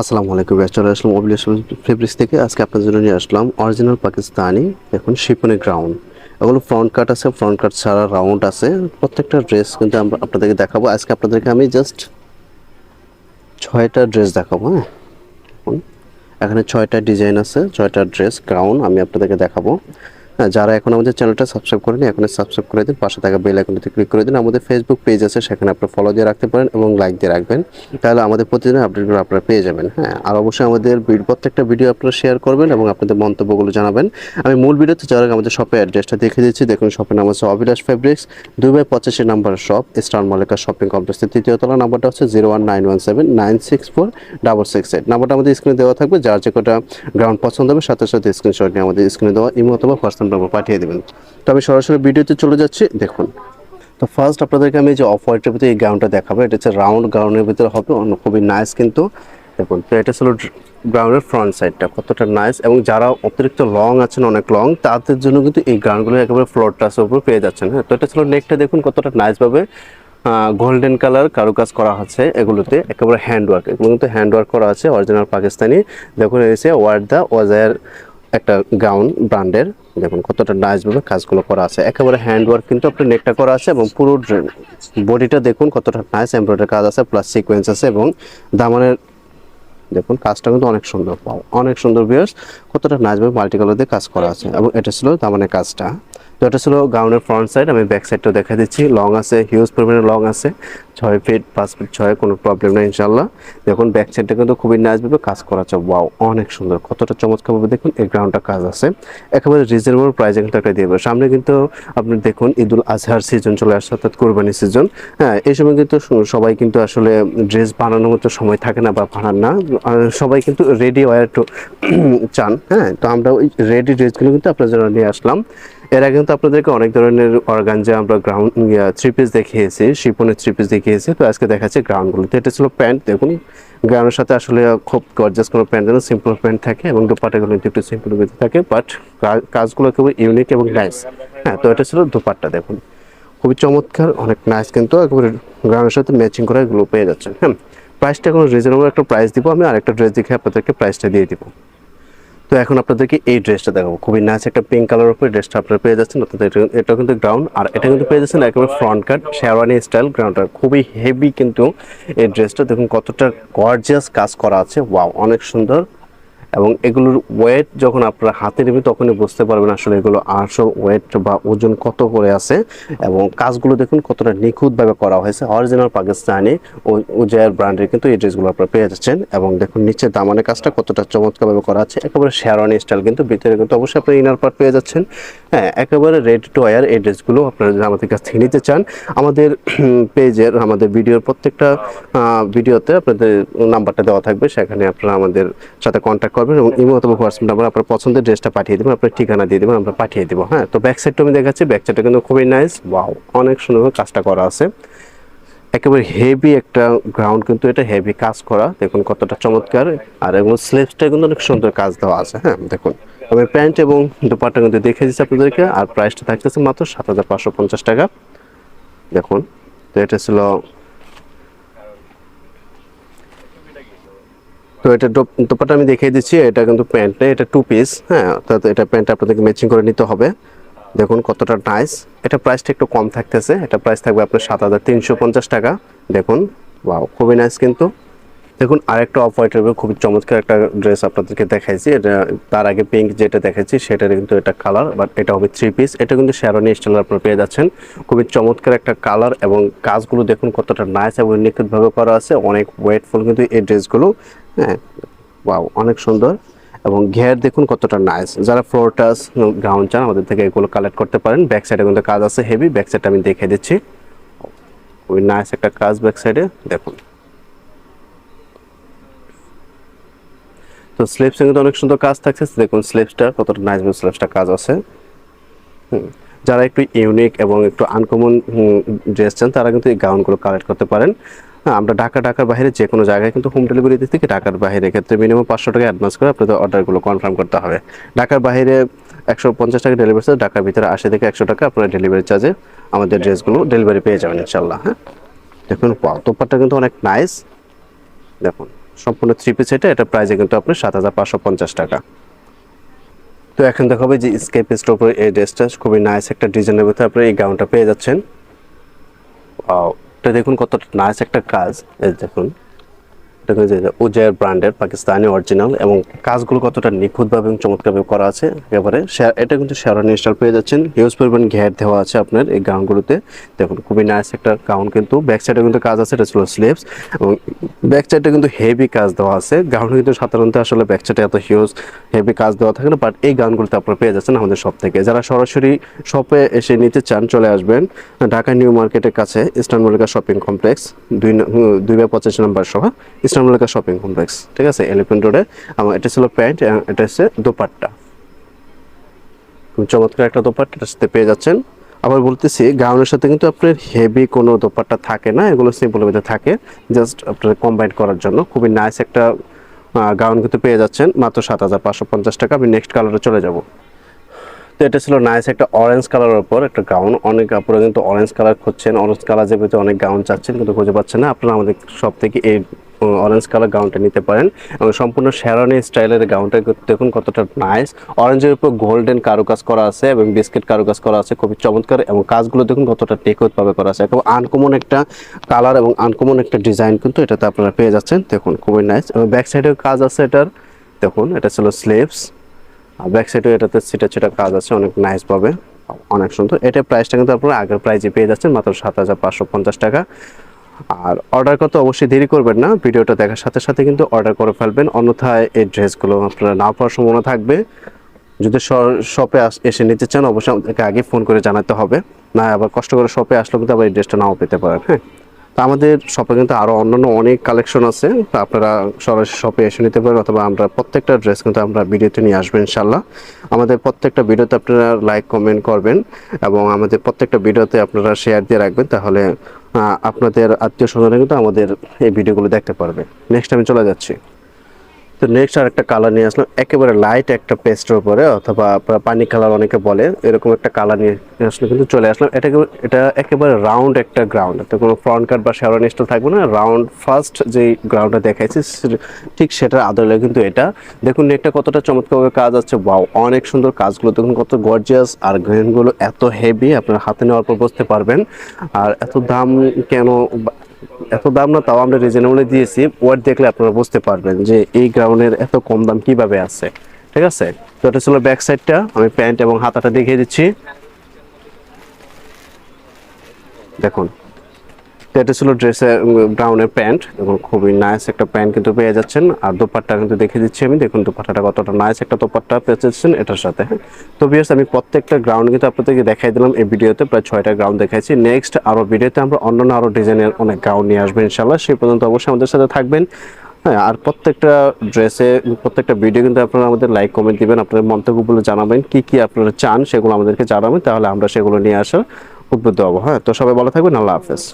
আসসালামু আলাইকুম চলে আসলাম অভিলাষ ফেব্রিক্স থেকে। আজকে আপনাদের জন্য নিয়ে আসলাম অরিজিনাল পাকিস্তানি এখন শিফনের গ্রাউন্ড। এগুলো ফ্রন্ট কাট আছে, ফ্রন্ট কাট ছাড়া রাউন্ড আছে। প্রত্যেকটা ড্রেস কিন্তু আমরা আপনাদেরকে দেখাবো। আজকে আপনাদেরকে আমি জাস্ট 6টা ড্রেস দেখাবো। হ্যাঁ, এখন এখানে 6টা ডিজাইন আছে, 6টা ড্রেস গ্রাউন্ড আমি আপনাদেরকে দেখাবো। হ্যাঁ, যারা এখন আমাদের চ্যানেলটা সাবস্ক্রাইব করেনি এখন সাবস্ক্রাইব করে দিন, পাশে থাকা বেল আইকনটিতে ক্লিক করে দিন। আমাদের ফেসবুক পেজ আছে, সেখানে আপনি ফলো দিয়ে রাখতে পারেন এবং লাইক দিয়ে রাখবেন, তাহলে আমাদের প্রতিদিনের আপডেটগুলো আপনারা পেয়ে যাবেন। হ্যাঁ, আর অবশ্যই আমাদের প্রত্যেকটা ভিডিও আপনারা শেয়ার করবেন এবং আপনাদের মন্তব্যগুলো জানাবেন। আমি মূল ভিডিওতে যাওয়ার আগে আমাদের শপের অ্যাড্রেসটা দেখিয়ে দিচ্ছি। দেখুন, শপের নাম হচ্ছে Abhilash fabrics, 2/85 number shop, star Mallika shopping কমপ্লেক্সের 3য় তলা। নাম্বারটা হচ্ছে 01917964668। নাম্বারটা আমাদের স্ক্রিনে দেওয়া থাকবে। যার যে কটা গ্রাউন্ড পছন্দ হবে সাথে সাথে স্ক্রিনশট নিয়ে আমাদের স্ক্রিনে দেওয়া ইমো অথবা পার্সোনাল নম্বর পাঠিয়ে দেবেন। তো আমি সরাসরি ভিডিওতে চলে যাচ্ছি। দেখুন, তো ফার্স্ট আপনাদেরকে আমি যে অফ হোয়াইটের ভিতরে এই গাউনটা দেখাবো। এটা হচ্ছে রাউন্ড গাউনের ভিতরে হবে, খুবই নাইস কিন্তু। দেখুন, তো এটা ছিল গাউনের ফ্রন্ট সাইডটা কতটা নাইস, এবং যারা অতিরিক্ত লং আছেন, অনেক লং, তাদের জন্য কিন্তু এই গাউনগুলো একেবারে ফ্লোর টাচের উপর পেয়ে যাচ্ছেন। হ্যাঁ, তো এটা ছিল নেকটা, দেখুন কতটা নাইসভাবে গোল্ডেন কালার কারুকাজ করা আছে। এগুলোতে একেবারে হ্যান্ডওয়ার্ক, এগুলো কিন্তু হ্যান্ডওয়ার্ক করা আছে, অরিজিনাল পাকিস্তানি। দেখুন, এসে ওয়ার্দা ওয়াজার একটা গাউন ব্র্যান্ডের। দেখুন কতটা নাইসভাবে কাজগুলো করা আছে, একেবারে হ্যান্ডওয়ার্ক কিন্তু আপনার নেকটা করা আছে, এবং পুরো বডিটা দেখুন কতটা নাইস এমব্রয়ডারি কাজ আছে, প্লাস সিকোয়েন্স আছে, এবং দামানের দেখুন কাজটা কিন্তু অনেক সুন্দর, অনেক সুন্দর ভিউয়ার্স। কতটা নাইসভাবে মাল্টি কালার দিয়ে কাজ করা আছে, এবং এটা ছিল দামানের কাজটা। তো এটা ছিল গাউনের ফ্রন্ট সাইড। আমি ব্যাক সাইডটাও দেখা দিচ্ছি। লং আছে, হিউজ পরিমাণে লং আছে, 6 ফিট 5 ফিট 6, কোনো প্রবলেম নেই ইনশাল্লাহ। দেখুন ব্যাক সাইডটা কিন্তু খুবই নাইসভাবে কাজ করা আছে। ওয়াও, অনেক সুন্দর, কতটা চমৎকারভাবে দেখুন এই গ্রাউন্ডটা কাজ আছে। একেবারে রিজনেবল প্রাইসে কিন্তু একটা দিয়ে দেবে। সামনে কিন্তু আপনি দেখুন ঈদুল আজহার সিজন চলে আসছে, অর্থাৎ কোরবানি সিজন। হ্যাঁ, এই সময় কিন্তু সবাই কিন্তু আসলে ড্রেস বানানোর মতো সময় থাকে না বা বানান না, সবাই কিন্তু রেডি ওয়্যার একটু চান। হ্যাঁ, তো আমরা ওই রেডি ড্রেসগুলো কিন্তু আপনার জন্য নিয়ে আসলাম। এর আগে কিন্তু আপনাদেরকে অনেক ধরনের অর্গানজা আমরা গ্রাউন্ড 3 পিস দেখিয়েছি, শিপনের 3 পিস দেখিয়েছি। তো আজকে দেখাচ্ছি গ্রাউন্ডগুলোতে। এটা ছিল প্যান্ট। দেখুন, গ্রাউন্ডের সাথে আসলে খুব গর্জাস কোনো প্যান্ট যেন, সিম্পল প্যান্ট থাকে, এবং দুপাট্টাগুলো একটু সিম্পল ভিতরে থাকে, বাট কাজগুলো খুবই ইউনিক এবং নাইস। হ্যাঁ, তো এটা ছিল দুপাট্টা। দেখুন খুবই চমৎকার, অনেক নাইস কিন্তু, একেবারে গ্রাউন্ডের সাথে ম্যাচিং করে এগুলো পেয়ে যাচ্ছেন। হ্যাঁ, প্রাইসটা কোনো রিজনেবল একটা প্রাইস দিব। আমি আরেকটা ড্রেস দেখে আপনাদেরকে প্রাইসটা দিয়ে দিব। তো এখন আপনাদেরকে এই ড্রেসটা দেখাবো। খুবই নাইস একটা পিঙ্ক কালার উপরে ড্রেসটা আপনারা পেয়ে যাচ্ছেন। অর্থাৎ এটা কিন্তু গ্রাউন্ড, আর এটা কিন্তু পেয়ে যাচ্ছেন একেবারে ফ্রন্ট কাট শেরওয়ানি স্টাইল গ্রাউন্ডটা। খুবই হেভি কিন্তু এই ড্রেসটা। দেখুন কতটা গর্জিয়াস কাজ করা আছে। ওয়াও, অনেক সুন্দর। এবং এগুলোর ওয়েট যখন আপনারা হাতে নেবেন তখনই বুঝতে পারবেন আসলে এগুলো আসল ওয়েট বা ওজন কত করে আছে। এবং কাজগুলো দেখুন কতটা নিখুঁতভাবে করা হয়েছে। অরিজিনাল পাকিস্তানি উজায়ের ব্র্যান্ডের কিন্তু এই ড্রেসগুলো আপনারা পেয়ে যাচ্ছেন। এবং দেখুন নিচে দামানের কাজটা কতটা চমৎকারভাবে করা আছে, একেবারে শেরওয়ানি স্টাইল কিন্তু। ভিতরে কিন্তু অবশ্যই আপনি ইনার পার্ট পেয়ে যাচ্ছেন। হ্যাঁ, একেবারে রেডি টু ওয়্যার এই ড্রেসগুলো আপনারা যদি আমাদের কাছ থেকে নিতে চান, আমাদের পেজের, আমাদের ভিডিওর প্রত্যেকটা ভিডিওতে আপনাদের নাম্বারটা দেওয়া থাকবে, সেখানে আপনারা আমাদের সাথে কন্ট্যাক্ট করবেন, এবং ইমো অথবা হোয়াটসঅ্যাপ নাম্বার আপনার পছন্দের ড্রেসটা পাঠিয়ে দেবেন, আপনার ঠিকানা দিয়ে দেবেন, আমরা পাঠিয়ে দেবো। হ্যাঁ, তো ব্যাক সাইডটা আমি দেখাচ্ছি। ব্যাক সাইডটা কিন্তু খুবই নাইস। ওয়াও, অনেক সুন্দর কাজটা করা আছে, একেবারে হেভি একটা গ্রাউন্ড কিন্তু, এটা হেভি কাজ করা। দেখুন কতটা চমৎকার। আর এগুলো স্লিভসটা কিন্তু অনেক সুন্দর কাজ দেওয়া আছে। হ্যাঁ, দেখুন আমি প্যান্ট এবং দুপাট্টা কিন্তু দেখে দিচ্ছি আপনাদেরকে। আর প্রাইসটা থাকতেছে মাত্র 7550 টাকা। দেখুন, তো এটা ছিল, তো এটা দোপাট্টা আমি দেখিয়ে দিচ্ছি। এটা কিন্তু প্যান্ট নেই, এটা 2 পিস। হ্যাঁ, অর্থাৎ এটা প্যান্ট আপনাদেরকে ম্যাচিং করে নিতে হবে। দেখুন কতটা নাইস। এটা প্রাইসটা একটু কম থাকতেছে, এটা প্রাইস থাকবে আপনার 7350 টাকা। দেখুন, ওয়াও, খুবই নাইস কিন্তু। দেখুন আরেকটা অফ হোয়াইটের খুবই চমৎকার একটা ড্রেস আপনাদেরকে দেখাইছি। এটা তার আগে পিঙ্ক যেটা দেখাচ্ছি সেটার কিন্তু এটা কালার, বাট এটা হবে 3 পিস। এটা কিন্তু শেরওয়ানি স্টাইল আপনারা পেয়ে যাচ্ছেন। খুবই চমৎকার একটা কালার, এবং কাজগুলো দেখুন কতটা নাইস এবং নিখুঁতভাবে করা আছে, অনেক ওয়েটফুল কিন্তু এই ড্রেসগুলো। হ্যাঁ, ওয়াও, অনেক সুন্দর। এবং ঘের দেখুন কতটা নাইস। যারা ফ্লোর টাচ গ্রাউন্ড চান আমাদের থেকে এগুলো কালেক্ট করতে পারেন। ব্যাক সাইডে কিন্তু কাজ আছে হেভি। ব্যাক সাইডটা আমি দেখে দিচ্ছি। খুবই নাইস একটা কাজ ব্যাক সাইডে। দেখুন, তো স্লিপসে কিন্তু অনেক সুন্দর কাজ থাকছে। দেখুন স্লিপসটা কতটা নাইস, স্লিপসটা কাজ আছে। যারা একটু ইউনিক এবং একটু আনকমন ড্রেস চান তারা কিন্তু এই গাউনগুলো কালেক্ট করতে পারেন। হ্যাঁ, আমরা ঢাকার বাইরে যে কোনো জায়গায় কিন্তু হোম ডেলিভারি দিতে থেকে, ঢাকার বাইরে ক্ষেত্রে মিনিমাম 500 টাকা অ্যাডভান্স করে আপনাদের অর্ডারগুলো কনফার্ম করতে হবে। ঢাকার বাইরে 150 টাকা ডেলিভারি চার্জ, ঢাকার ভিতরে 80 থেকে 100 টাকা আপনারা ডেলিভারি চার্জে আমাদের ড্রেসগুলো ডেলিভারি পেয়ে যাবেন ইনশাল্লাহ। হ্যাঁ, দেখুন দোপাট্টা কিন্তু অনেক নাইস। দেখুন সম্পূর্ণ 3 পিস এটা প্রাইসে কিন্তু আপনার 7550 টাকা। তো এখন দেখাবে যে স্কেপ স্টোর উপরে এই ড্রেসটা খুবই নাইস একটা ডিজাইনের ভিতরে আপনি এই গাউনটা পেয়ে যাচ্ছেন। ওয়াও, এটা দেখুন কত নাইস একটা কাজ। এই দেখুন এটা যে উজায়ের ব্র্যান্ডের পাকিস্তানি অরিজিনাল এবং কাজগুলো কতটা নিখুঁতভাবে এবং চমৎকারভাবে করা আছে একেবারে। এটা কিন্তু শেরওয়ানি স্টাইল পেয়ে যাচ্ছেন, হিউজ পরিমাণ ঘের দেওয়া আছে আপনার এই গাউনগুলোতে। দেখুন খুবই নাইস একটা গাউন, কিন্তু ব্যাক সাইডে কিন্তু কাজ আছে, এটা ছিল স্লিভস এবং ব্যাক সাইডে কিন্তু হেভি কাজ দেওয়া আছে। গাউন কিন্তু সাধারণত আসলে ব্যাক সাইডে এত হিউজ হেভি কাজ দেওয়া থাকে না, বাট এই গাউনগুলোতে আপনারা পেয়ে যাচ্ছেন আমাদের শপ থেকে। যারা সরাসরি শপে এসে নিতে চান চলে আসবেন ঢাকা নিউ মার্কেটের কাছে ইস্টার্ন মল্লিকা শপিং কমপ্লেক্স 2/25 নম্বর সহ ইস্টার্ন মল্লিকা শপিং কমপ্লেক্স, ঠিক আছে, এলিফ্যান্ট রোডে। আমার এটা ছিল প্যান্ট, এটা হচ্ছে দোপাট্টা, খুব চমৎকার একটা দোপাট্টা এটার সাথে পেয়ে যাচ্ছেন। আবার বলতেছি গাউনের সাথে কিন্তু আপনার হেভি কোনো দোপাট্টা থাকে না, এগুলো সিম্পল ভিতরে থাকে জাস্ট আপনার কম্বাইন করার জন্য। খুবই নাইস একটা গাউন কিন্তু পেয়ে যাচ্ছেন মাত্র 7550 টাকা। আমি নেক্সট কালারে চলে যাব। তো এটা ছিল নাইস একটা অরেঞ্জ কালারের উপর একটা গাউন। অনেক আপনারা কিন্তু অরেঞ্জ কালার খুঁজছেন, অরেঞ্জ কালার যে ভিতরে অনেক গাউন চাচ্ছেন কিন্তু খুঁজে পাচ্ছেন না, আপনারা আমাদের সব থেকে এই অরেঞ্জ কালার গাউনটা নিতে পারেন। এবং সম্পূর্ণ শেরওয়ানি স্টাইলের গাউনটা দেখুন কতটা নাইস, অরেঞ্জের উপর গোল্ডেন কারুকাজ করা আছে এবং বিস্কিট কারুকাজ করা আছে, খুবই চমৎকার। এবং কাজগুলো দেখুন কতটা নিখুঁতভাবে করা আছে, একদম আনকমন একটা কালার এবং আনকমন একটা ডিজাইন কিন্তু এটাতে আপনারা পেয়ে যাচ্ছেন। দেখুন খুবই নাইস এবং ব্যাক সাইডেও কাজ আছে এটার। দেখুন এটা ছিল স্লিভস, আর ব্যাক সাইডে এটাতে ছিটা ছিটা কাজ আছে অনেক নাইস পাবে, অনেক সুন্দর। এটার প্রাইসটা কিন্তু আপনারা আগের প্রাইসে পেয়ে যাচ্ছেন মাত্র 7550 টাকা। আর অর্ডার করতে অবশ্যই দেরি করবেন না, ভিডিওটা দেখার সাথে সাথে কিন্তু অর্ডার করে ফেলবেন, অন্যথায় এই ড্রেসগুলো আপনারা না পাওয়ার সম্ভাবনা থাকবে। যদি শপে এসে নিতে চান অবশ্যই আমাদেরকে আগে ফোন করে জানাতে হবে, না আবার কষ্ট করে শপে আসলেও কিন্তু আবার এই ড্রেসটা নাও পেতে পারেন। হ্যাঁ, তো আমাদের শপে কিন্তু আরও অন্যান্য অনেক কালেকশন আছে, তো আপনারা সরাসরি শপে এসে নিতে পারেন, অথবা আমরা প্রত্যেকটা ড্রেস কিন্তু আমরা ভিডিওতে নিয়ে আসবেন ইনশাল্লাহ। আমাদের প্রত্যেকটা ভিডিওতে আপনারা লাইক কমেন্ট করবেন এবং আমাদের প্রত্যেকটা ভিডিওতে আপনারা শেয়ার দিয়ে রাখবেন, তাহলে আপনাদের আত্মীয় স্বজনরা কিন্তু আমাদের এই ভিডিওগুলো দেখতে পারবে। নেক্সট আমি চলে যাচ্ছি। তো নেক্সট আর একটা কালার নিয়ে আসলাম, একেবারে লাইট একটা পেস্টের উপরে, অথবা আপনারা পানি কালার অনেকে বলে, এরকম একটা কালার নিয়ে আসলে কিন্তু চলে আসলাম। এটা একেবারে রাউন্ড একটা গ্রাউন্ড, তো কোনো ফ্রন্ট কাট বা শেরওয়ানি স্টাইল থাকবে না, রাউন্ড ফার্স্ট যেই গ্রাউন্ডটা দেখাইছি ঠিক সেটার আদলে কিন্তু এটা। দেখুন নেকটা কতটা চমৎকারভাবে কাজ আছে, ওয়াও অনেক সুন্দর কাজগুলো দেখুন কত গর্জিয়াস, আর গ্রেনগুলো এত হেভি আপনার হাতে নেওয়ার পর বুঝতে পারবেন। আর এত দাম কেন, এত দাম না, তাও আমরা রিজনেবলে দিয়েছি, ওয়ার্ড দেখলে আপনারা বুঝতে পারবেন যে এই গ্রাউন্ডের এত কম দাম কিভাবে আছে, ঠিক আছে। তো এটা ছিল ব্যাক সাইডটা, আমি প্যান্ট এবং হাতাটা দেখিয়ে দিচ্ছি। দেখুন তো এটা ছিল ড্রেসের ব্রাউনের প্যান্ট, এবং খুবই নাইস একটা প্যান্ট কিন্তু পেয়ে যাচ্ছেন। আর দোপাট্টা কিন্তু দেখিয়ে দিচ্ছি আমি, দেখুন দোপাট্টাটা কতটা নাইস একটা দোপাট্টা পেয়ে যাচ্ছেন এটার সাথে। হ্যাঁ, তো ভিউয়ার্স আমি প্রত্যেকটা গ্রাউন্ড কিন্তু আপনাদেরকে দেখাই দিলাম এই ভিডিওতে, প্রায় 6টা গ্রাউন্ড দেখাইছি। নেক্সট আরও ভিডিওতে আমরা অন্যান্য আরও ডিজাইনের অনেক গ্রাউন্ড নিয়ে আসবেন ইনশাল্লাহ, সেই পর্যন্ত অবশ্যই আমাদের সাথে থাকবেন। হ্যাঁ, আর প্রত্যেকটা ড্রেসে প্রত্যেকটা ভিডিও কিন্তু আপনারা আমাদের লাইক কমেন্ট দিবেন, আপনাদের মন্তব্যগুলো জানাবেন, কি কি আপনারা চান সেগুলো আমাদেরকে জানাবেন, তাহলে আমরা সেগুলো নিয়ে আসার উদ্বুদ্ধ হবো। হ্যাঁ, তো সবাই ভালো থাকবেন, আল্লাহ হাফেজ।